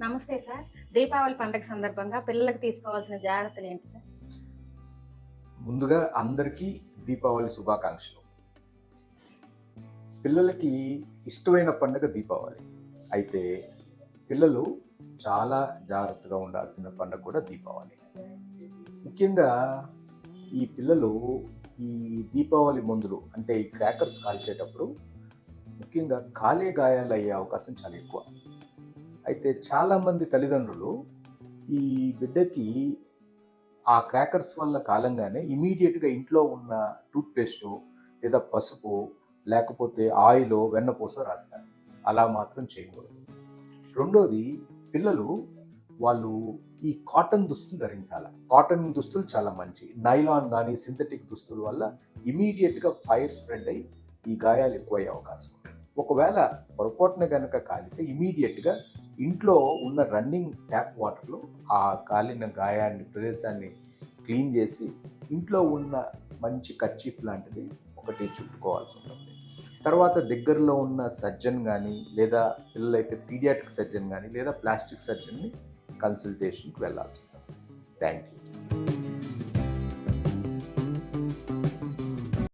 నమస్తే సార్. దీపావళి పండగ సందర్భంగా పిల్లలకి తీసుకోవాల్సిన జాగ్రత్తలు ఏంటి సార్? ముందుగా అందరికీ దీపావళి శుభాకాంక్షలు. పిల్లలకి ఇష్టమైన పండుగ దీపావళి. అయితే పిల్లలు చాలా జాగ్రత్తగా ఉండాల్సిన పండుగ కూడా దీపావళి. ముఖ్యంగా ఈ పిల్లలు ఈ దీపావళి మందులు అంటే ఈ క్రాకర్స్ కాల్చేటప్పుడు ముఖ్యంగా కాలే గాయాలు అయ్యే అవకాశం చాలా ఎక్కువ. అయితే చాలామంది తల్లిదండ్రులు ఈ బిడ్డకి ఆ క్రాకర్స్ వల్ల కాలంగానే ఇమీడియట్గా ఇంట్లో ఉన్న టూత్పేస్టు లేదా పసుపు లేకపోతే ఆయిల్ వెన్నపూస రాస్తారు. అలా మాత్రం చేయకూడదు. రెండోది, పిల్లలు వాళ్ళు ఈ కాటన్ దుస్తులు ధరించాలి. కాటన్ దుస్తులు చాలా మంచి. నైలాన్ కానీ సింథటిక్ దుస్తుల వల్ల ఇమీడియట్గా ఫైర్ స్ప్రెడ్ అయ్యి ఈ గాయాలు ఎక్కువయ్యే అవకాశం ఉంది. ఒకవేళ పొరపాటున కనుక కాలితే ఇమీడియట్గా ఇంట్లో ఉన్న రన్నింగ్ ట్యాప్ వాటర్లో ఆ కాలిన గాయాన్ని ప్రదేశాన్ని క్లీన్ చేసి ఇంట్లో ఉన్న మంచి కర్చీఫ్ లాంటిది ఒకటి చుట్టుకోవాల్సి ఉంటుంది. తర్వాత దగ్గరలో ఉన్న సర్జన్ కానీ లేదా పిల్లలైతే పీడియాట్రిక్ సర్జన్ కానీ లేదా ప్లాస్టిక్ సర్జన్ని కన్సల్టేషన్కి వెళ్ళాల్సి ఉంటుంది. Thank you.